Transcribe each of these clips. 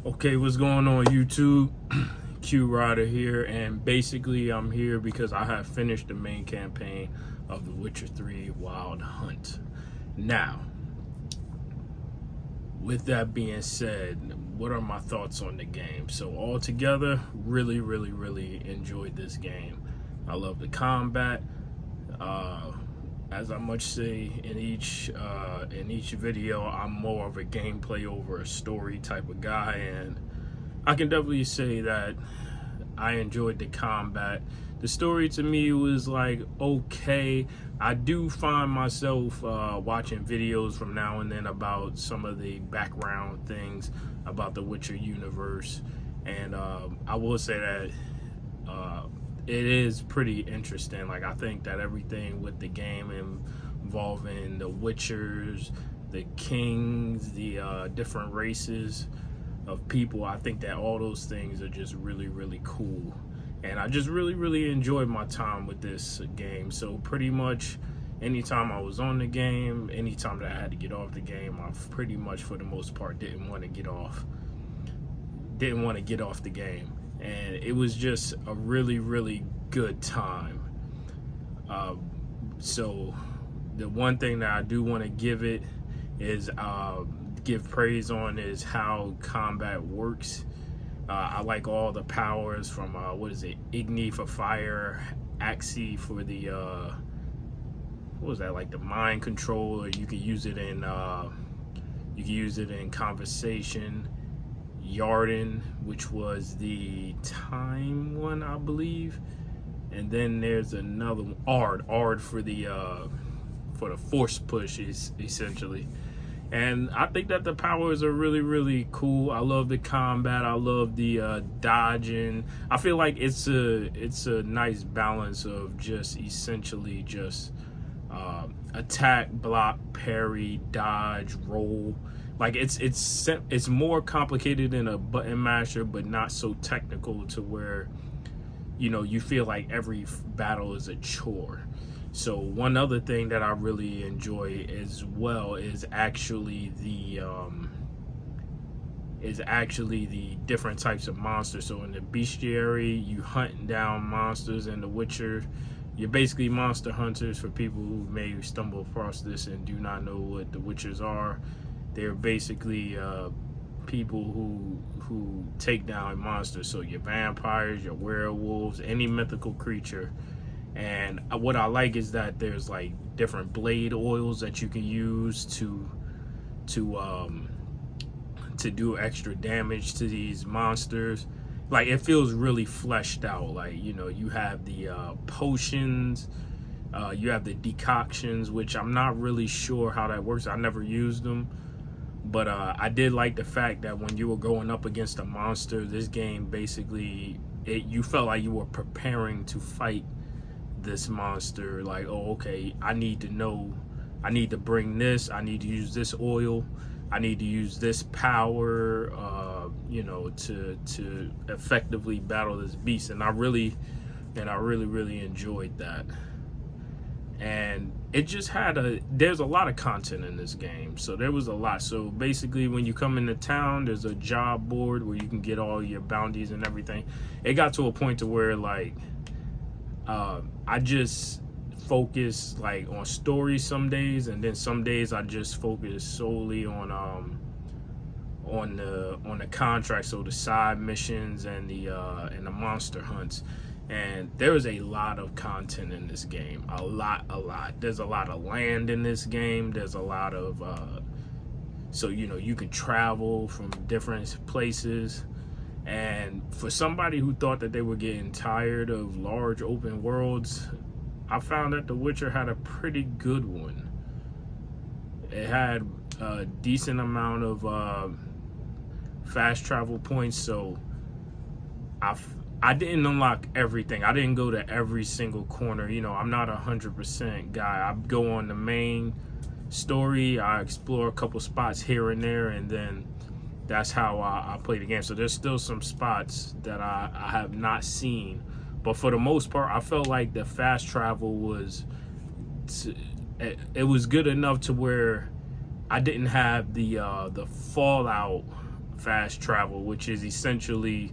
Okay, what's going on YouTube? Q Rider here, and basically I'm here because I have finished the main campaign of The Witcher 3 Wild Hunt. Now, with that being said, what are my thoughts on the game? So altogether, really enjoyed this game. I love the combat. As I much say in each video, I'm more of a gameplay over a story type of guy, and I can definitely say that I enjoyed the combat. The story to me was like okay. I do find myself watching videos from now and then about some of the background things about the Witcher universe, and I will say that it is pretty interesting. Like, I think that everything with the game involving the Witchers, the kings, the different races of people, I think that all those things are just really cool. And I just really enjoyed my time with this game. So pretty much anytime I was on the game, anytime that I had to get off the game, I pretty much for the most part didn't want to get off the game. And it was just a really good time. So the one thing that I do want to give it is give praise on is how combat works. I like all the powers from Igni for fire, Axii for the what was that, like the mind control, or you could use it in conversation. Yarden, which was the time one, I believe, and then there's another one, Ard for the force push, is essentially. And I think that the powers are really cool. I love the combat. I love the dodging. I feel like it's a nice balance of just essentially just attack, block, parry, dodge, roll. Like it's more complicated than a button masher, but not so technical to where you feel like every battle is a chore. So one other thing that I really enjoy as well is actually the different types of monsters. So in the bestiary, you hunt down monsters. In The Witcher, you're basically monster hunters. For people who may stumble across this and do not know what the Witchers are, they're basically people who take down monsters. So your vampires, your werewolves, any mythical creature. And what I like is that there's like different blade oils that you can use to do extra damage to these monsters. Like, it feels really fleshed out. Like, you have the potions, you have the decoctions, which I'm not really sure how that works. I never used them. But I did like the fact that when you were going up against a monster, this game basically, you felt like you were preparing to fight this monster. Like, oh, okay, I need to bring this, I need to use this oil, I need to use this power, to effectively battle this beast. And I really enjoyed that. And it just there's a lot of content in this game. So there was a lot. So basically, when you come into town, there's a job board where you can get all your bounties and everything. It got to a point to where, like, I just focus like on story some days, and then some days I just focus solely on the contract, so the side missions and the monster hunts. And there is a lot of content in this game. A lot. There's a lot of land in this game. There's a lot of so you can travel from different places. And for somebody who thought that they were getting tired of large open worlds, I found that The Witcher had a pretty good one. It had a decent amount of fast travel points. So I didn't unlock everything. I didn't go to every single corner. I'm not 100% guy. I go on the main story. I explore a couple spots here and there, and then that's how I play the game. So there's still some spots that I have not seen, but for the most part, I felt like the fast travel was good enough to where I didn't have the Fallout fast travel, which is essentially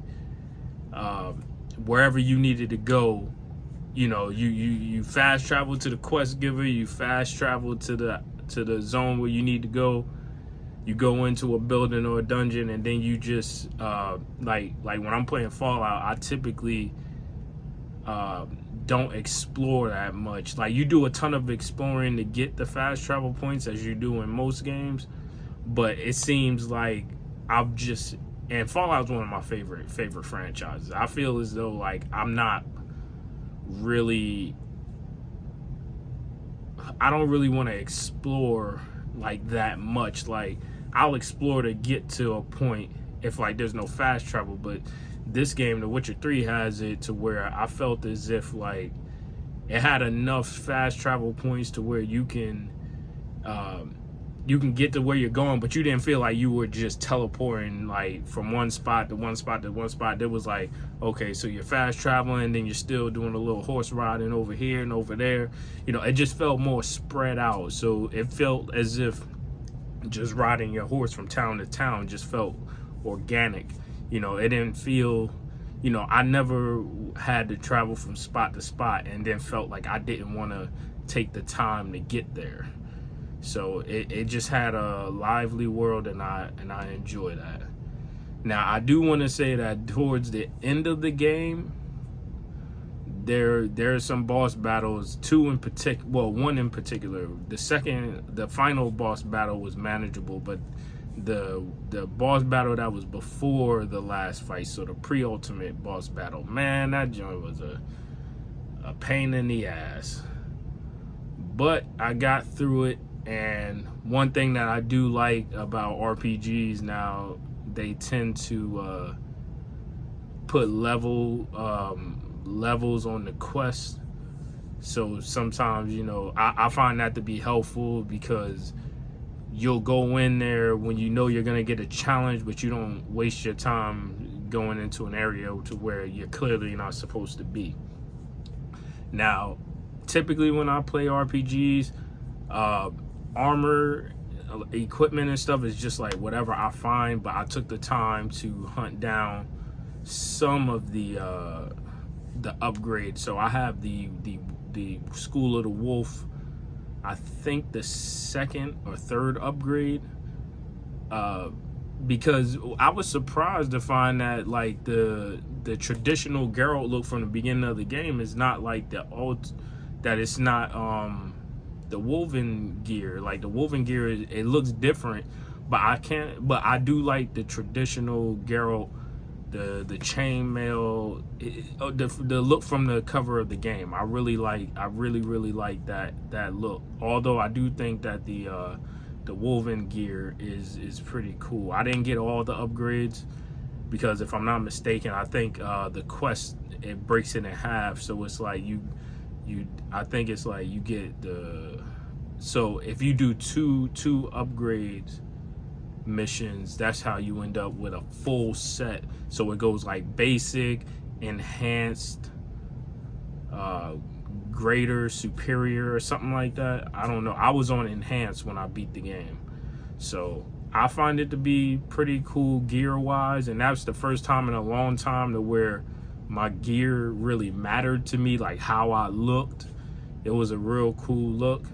wherever you needed to go. You fast travel to the quest giver, you fast travel to the zone where you need to go. You go into a building or a dungeon, and then you just like when I'm playing Fallout, I typically don't explore that much. Like, you do a ton of exploring to get the fast travel points, as you do in most games, but it seems like and Fallout's one of my favorite franchises. I feel as though like I don't really want to explore like that much. Like, I'll explore to get to a point if like there's no fast travel, but this game, The Witcher 3, has it to where I felt as if like it had enough fast travel points to where you can get to where you're going, but you didn't feel like you were just teleporting like from one spot to one spot to one spot. There was like, okay, so you're fast traveling, and then you're still doing a little horse riding over here and over there. It just felt more spread out. So it felt as if just riding your horse from town to town just felt organic. It didn't feel, I never had to travel from spot to spot and then felt like I didn't want to take the time to get there. So it just had a lively world, and I enjoy that. Now, I do want to say that towards the end of the game, there are some boss battles, one in particular. The final boss battle was manageable, but the boss battle that was before the last fight, so the pre-ultimate boss battle, man, that joint was a pain in the ass. But I got through it, and one thing that I do like about RPGs now, they tend to put levels on the quest. So sometimes, I find that to be helpful, because you'll go in there when you know you're gonna get a challenge, but you don't waste your time going into an area to where you're clearly not supposed to be. Now, typically when I play RPGs, armor, equipment and stuff is just like whatever I find, but I took the time to hunt down some of the upgrades. So I have the School of the Wolf, I think the second or third upgrade, because I was surprised to find that like the traditional Geralt look from the beginning of the game is not like that it's not the woven gear. Like, the woven gear, it looks different, but I do like the traditional Geralt, the chainmail, the look from the cover of the game. I really like that look. Although I do think that the woven gear is pretty cool. I didn't get all the upgrades, because if I'm not mistaken, I think the quest, it breaks it in half. So it's like I think it's like you get so if you do two upgrades missions, that's how you end up with a full set. So it goes like basic, enhanced, greater, superior, or something like that. I don't know. I was on enhanced when I beat the game. So I find it to be pretty cool gear wise, and that's the first time in a long time to where my gear really mattered to me, like how I looked. It was a real cool look.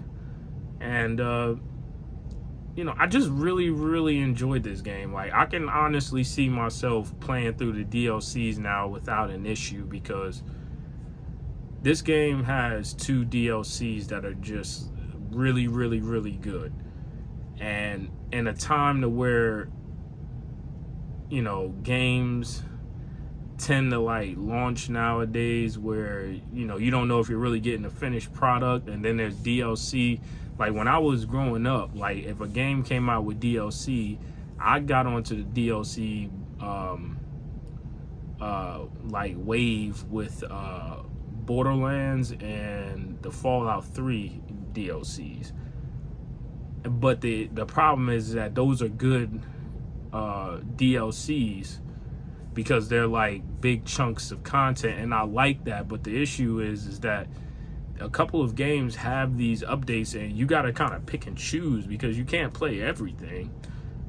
And I just really enjoyed this game. Like, I can honestly see myself playing through the DLCs now without an issue, because this game has 2 DLCs that are just really good. And in a time to where games tend to like launch nowadays where you don't know if you're really getting a finished product, and then there's DLC. Like, when I was growing up, like, if a game came out with DLC, I got onto the DLC like wave with Borderlands and the Fallout 3 DLCs. But the problem is that those are good DLCs, because they're like big chunks of content, and I like that. But the issue is that a couple of games have these updates, and you got to kind of pick and choose, because you can't play everything.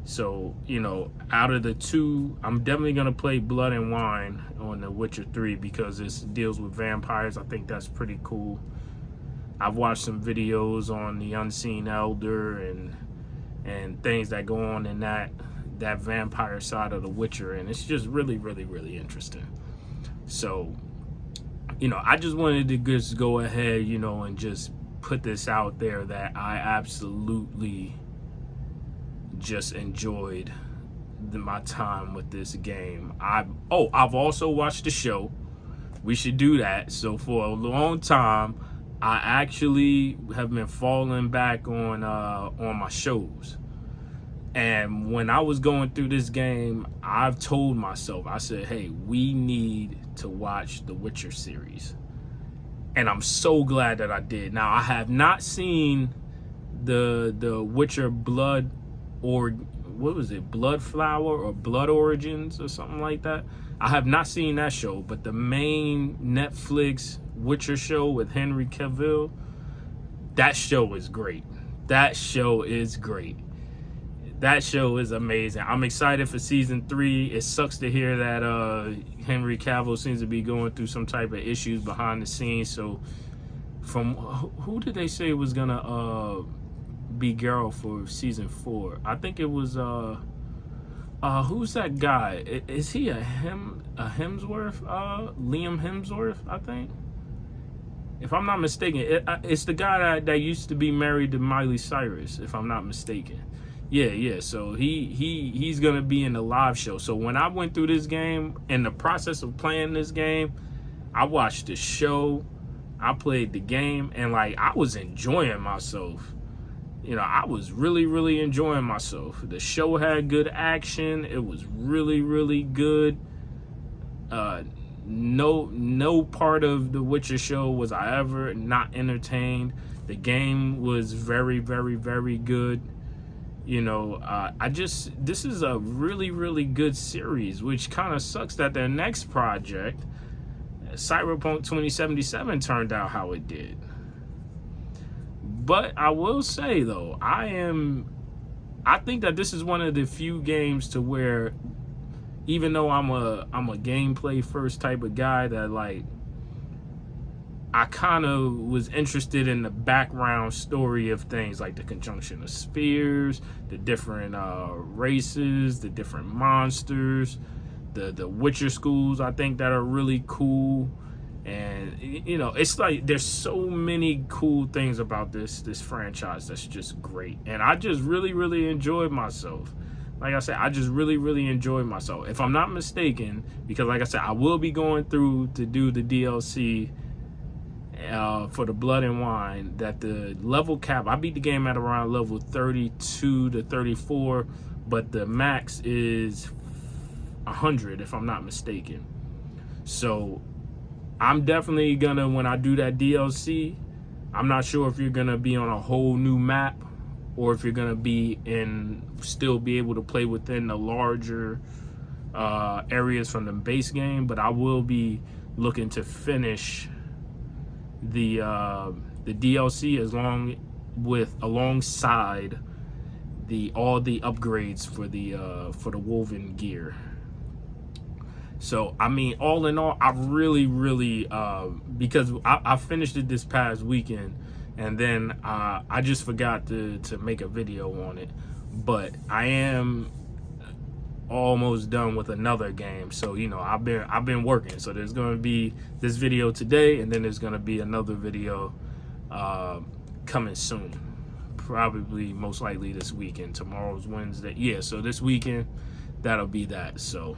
So, you know, out of the two, I'm definitely going to play Blood and Wine on The Witcher 3 because it deals with vampires. I think that's pretty cool. I've watched some videos on the Unseen Elder and things that go on in that vampire side of The Witcher, and it's just really, really, really interesting. So, you know, I just wanted to just go ahead, you know, and just put this out there that I absolutely just enjoyed my time with this game. I've also watched the show. We should do that. So for a long time, I actually have been falling back on my shows. And when I was going through this game, I've told myself, I said, hey, we need to watch the Witcher series. And I'm so glad that I did. Now, I have not seen the Witcher Blood, or what was it, Blood Flower or Blood Origins or something like that. I have not seen that show, but the main Netflix Witcher show with Henry Cavill, that show is great. That show is great. That show is amazing. I'm excited for season 3. It sucks to hear that Henry Cavill seems to be going through some type of issues behind the scenes. So from who did they say was gonna be Geralt for season 4? I think it was who's that guy? Is he a Hemsworth? Liam Hemsworth, I think. If I'm not mistaken, it's the guy that used to be married to Miley Cyrus, if I'm not mistaken. Yeah. So he's gonna be in the live show. So when I went through this game, in the process of playing this game, I watched the show, I played the game, and like I was enjoying myself. You know, I was really, really enjoying myself. The show had good action. It was really, really good. No part of the Witcher show was I ever not entertained. The game was very, very, very good. You know, this is a really, really good series, which kind of sucks that their next project, Cyberpunk 2077, turned out how it did. But I will say though, I think that this is one of the few games to where, even though I'm a gameplay first type of guy, that like I kind of was interested in the background story of things, like the conjunction of spheres, the different races, the different monsters, the Witcher schools, I think, that are really cool. And you know, it's like there's so many cool things about this franchise that's just great. And I just really, really enjoyed myself. Like I said, I just really, really enjoyed myself. If I'm not mistaken, because like I said, I will be going through to do the DLC for the Blood and Wine, that the level cap, I beat the game at around level 32 to 34, but the max is 100 if I'm not mistaken. So I'm definitely gonna, when I do that DLC, I'm not sure if you're gonna be on a whole new map or if you're gonna be still be able to play within the larger areas from the base game, but I will be looking to finish the DLC alongside all the upgrades for the Woven gear. So I mean, all in all, I really, really because I finished it this past weekend, and then I just forgot to make a video on it. But I am almost done with another game, so you know, I've been working. So there's going to be this video today, and then there's going to be another video coming soon, probably most likely this weekend. Tomorrow's Wednesday, yeah, so this weekend that'll be that. So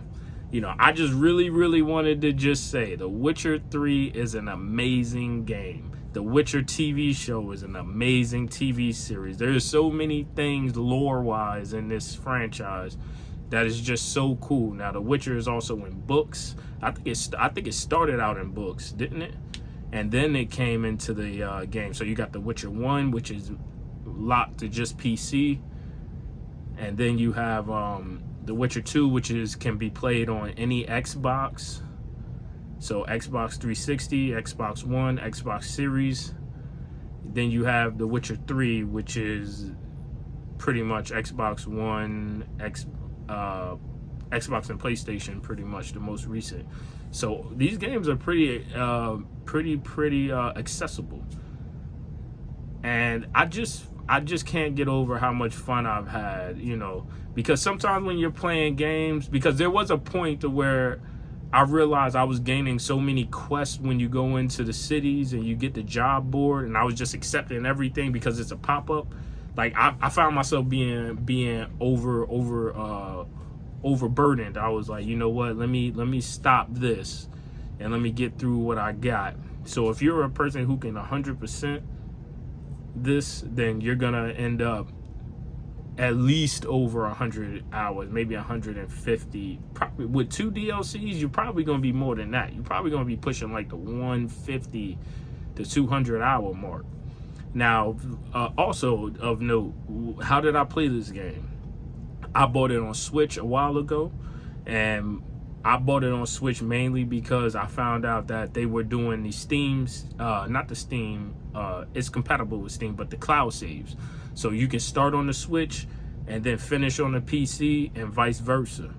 you know, I just really, really wanted to just say The Witcher 3 is an amazing game. The Witcher TV show is an amazing TV series. There's so many things lore-wise in this franchise that is just so cool. Now, The Witcher is also in books. I think it started out in books, didn't it? And then it came into the game. So you got The Witcher 1, which is locked to just PC. And then you have The Witcher 2, which can be played on any Xbox. So Xbox 360, Xbox One, Xbox Series. Then you have The Witcher 3, which is pretty much Xbox One, Xbox and PlayStation, pretty much the most recent. So these games are pretty accessible, and I just can't get over how much fun I've had, because sometimes when you're playing games, because there was a point to where I realized I was gaining so many quests when you go into the cities and you get the job board, and I was just accepting everything because it's a pop-up. Like I found myself being overburdened. I was like, you know what? Let me stop this and let me get through what I got. So if you're a person who can 100% this, then you're gonna end up at least over 100 hours, maybe 150. Probably with 2 DLCs, you're probably gonna be more than that. You're probably gonna be pushing like the 150 to 200 hour mark. Now, also of note, how did I play this game? I bought it on Switch a while ago, and I bought it on Switch mainly because I found out that they were doing the Steam's, not the Steam, it's compatible with Steam, but the cloud saves. So you can start on the Switch and then finish on the PC and vice versa.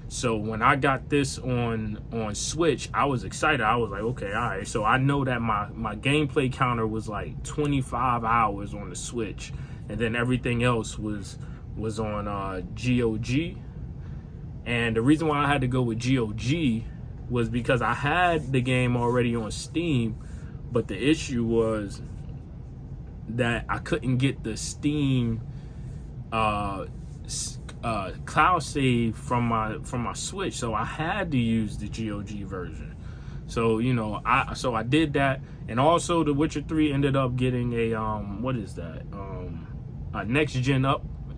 So when I got this on Switch, I was excited. I was like, okay, all right. So I know that my gameplay counter was like 25 hours on the Switch, and then everything else was on GOG. And the reason why I had to go with GOG was because I had the game already on Steam, but the issue was that I couldn't get the Steam cloud save from my Switch, so I had to use the GOG version. So I did that, and also The Witcher 3 ended up getting a a next gen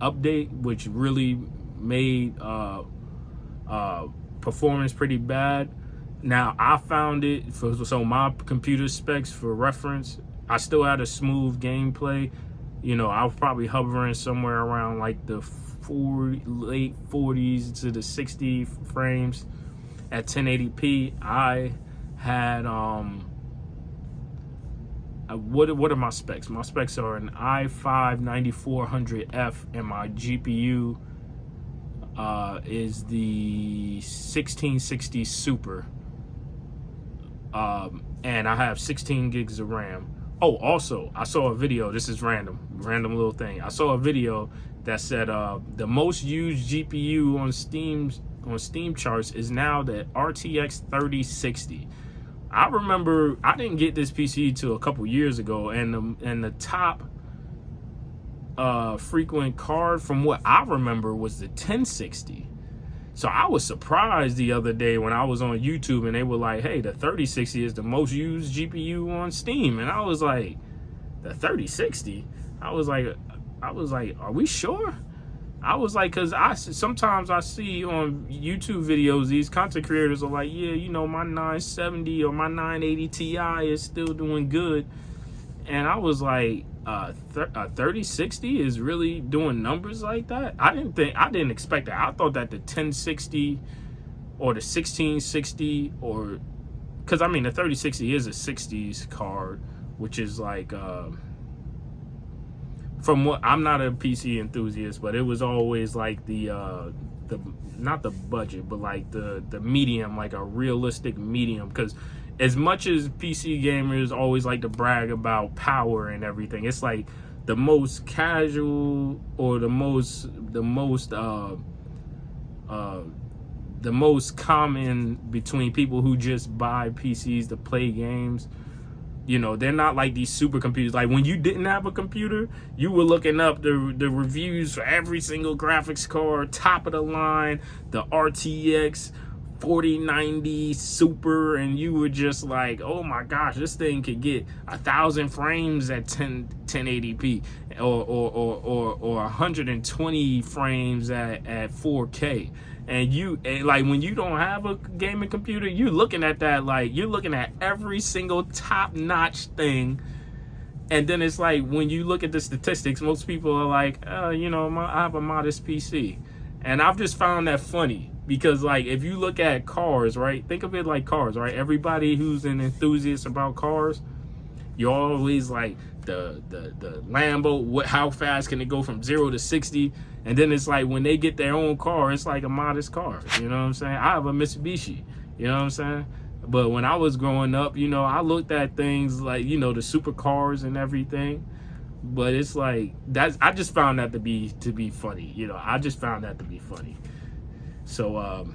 update, which really made performance pretty bad. Now I found it so my computer specs for reference, I still had a smooth gameplay. I was probably hovering somewhere around like the late 40s to the 60 frames at 1080p. I had what are my specs? My specs are an i5 9400F, and my GPU is the 1660 Super, and I have 16 gigs of RAM. Oh, also, I saw a video. This is random little thing. I saw a video that said the most used GPU on Steam charts is now the RTX 3060. I remember I didn't get this PC till a couple years ago, and the top frequent card from what I remember was the 1060. So I was surprised the other day when I was on YouTube and they were like, hey, the 3060 is the most used GPU on Steam. And I was like, the 3060? I was like, are we sure? I was like, because sometimes I see on YouTube videos, these content creators are like, yeah, my 970 or my 980 Ti is still doing good. And I was like, 3060 is really doing numbers like that? I didn't expect that. I thought that the 1060 or the 1660, or because the 3060 is a 60s card, which is like from what, I'm not a PC enthusiast, but it was always like the not the budget, but like the medium, like a realistic medium. Because as much as PC gamers always like to brag about power and everything, it's like the most casual or the most common between people who just buy PCs to play games. They're not like these supercomputers. Like when you didn't have a computer, you were looking up the reviews for every single graphics card, top of the line, the RTX 4090 Super, and you were just like, oh my gosh, this thing could get 1,000 frames at 1080p or 120 frames at 4K. And like when you don't have a gaming computer, you're looking at that, like you're looking at every single top-notch thing. And then it's like when you look at the statistics, most people are like, I have a modest PC. And I've just found that funny because, like, if you look at cars, right? Think of it like cars, right? Everybody who's an enthusiast about cars, you're always like, the Lambo, how fast can it go from 0 to 60? And then it's like when they get their own car, it's like a modest car. You know what I'm saying? I have a Mitsubishi. You know what I'm saying? But when I was growing up, you know, I looked at things like, you know, the supercars and everything. But it's like I just found that to be funny. You know, I just found that to be funny. So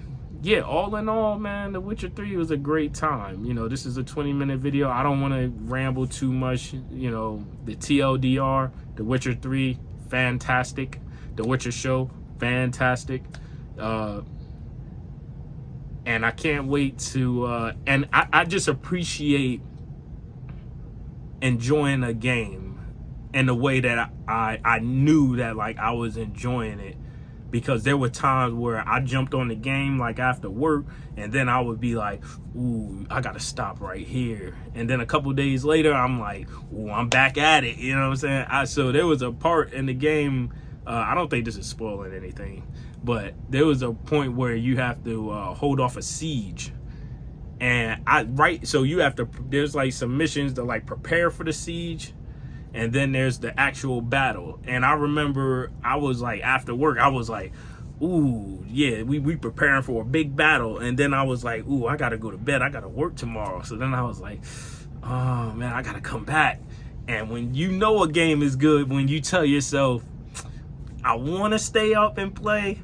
yeah, all in all, man, The Witcher 3 was a great time. You know, this is a 20-minute video. I don't want to ramble too much. You know, the TLDR, The Witcher 3, fantastic. The Witcher show, fantastic. And I can't wait to, and I just appreciate enjoying a game in the way that I knew that, like, I was enjoying it. Because there were times where I jumped on the game like after work, and then I would be like, ooh, I gotta stop right here. And then a couple days later, I'm like, ooh, I'm back at it. You know what I'm saying? So there was a part in the game, I don't think this is spoiling anything, but there was a point where you have to hold off a siege. And so you have to, there's like some missions to like prepare for the siege. And then there's the actual battle. And I remember I was like, after work, I was like, ooh, yeah, we preparing for a big battle. And then I was like, ooh, I got to go to bed. I got to work tomorrow. So then I was like, oh, man, I got to come back. And when you know a game is good, when you tell yourself, I want to stay up and play,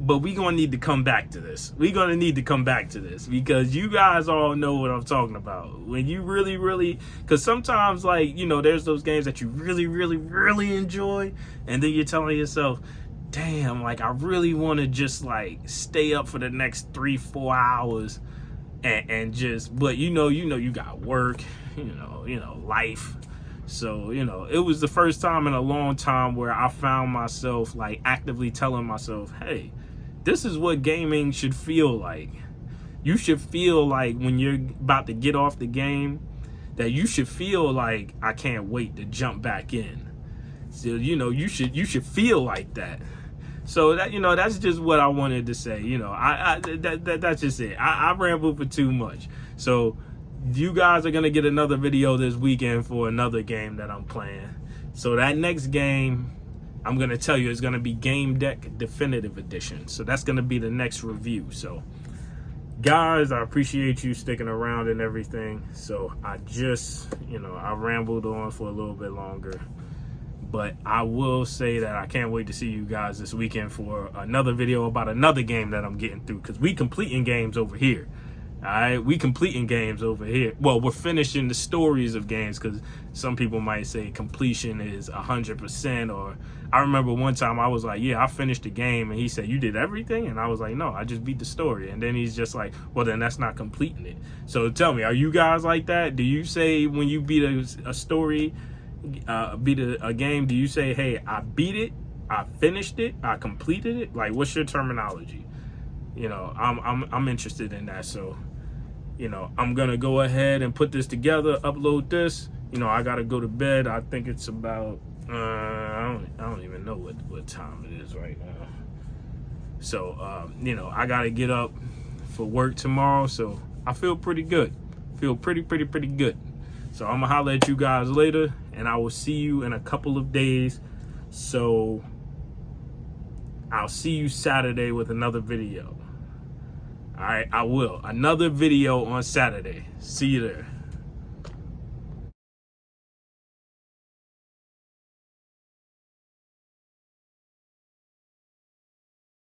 but we going to need to come back to this. We're going to need to come back to this because you guys all know what I'm talking about. When you really, because sometimes, like, you know, there's those games that you really enjoy, and then you're telling yourself, damn, like, I really want to just, like, stay up for the next 3-4 hours and just, but you know, you got work, you know, life. So, you know, it was the first time in a long time where I found myself, like, actively telling myself, hey, this is what gaming should feel like. You should feel like when you're about to get off the game, that you should feel like, I can't wait to jump back in. So, you know, you should feel like that. So that, you know, that's just what I wanted to say. You know, that's just it. I rambled for too much. So you guys are gonna get another video this weekend for another game that I'm playing. So that next game, I'm going to tell you, it's going to be Game Deck Definitive Edition. So that's going to be the next review. So, guys, I appreciate you sticking around and everything. So, I just, you know, I rambled on for a little bit longer. But I will say that I can't wait to see you guys this weekend for another video about another game that I'm getting through. Because we completing games over here. All right, we completing games over here. Well, we're finishing the stories of games because some people might say completion is 100%. Or I remember one time I was like, yeah, I finished the game. And he said, you did everything? And I was like, no, I just beat the story. And then he's just like, well, then that's not completing it. So tell me, are you guys like that? Do you say when you beat a story, beat a game, do you say, hey, I beat it, I finished it, I completed it? Like, what's your terminology? You know, I'm interested in that. So, you know, I'm gonna go ahead and put this together, upload this. You know, I gotta go to bed. I think it's about I don't even know what time it is right now. So you know, I gotta get up for work tomorrow. So I feel pretty good. Feel pretty good. So I'm gonna holler at you guys later, and I will see you in a couple of days. So I'll see you Saturday with another video. All right, I will. Another video on Saturday. See you there.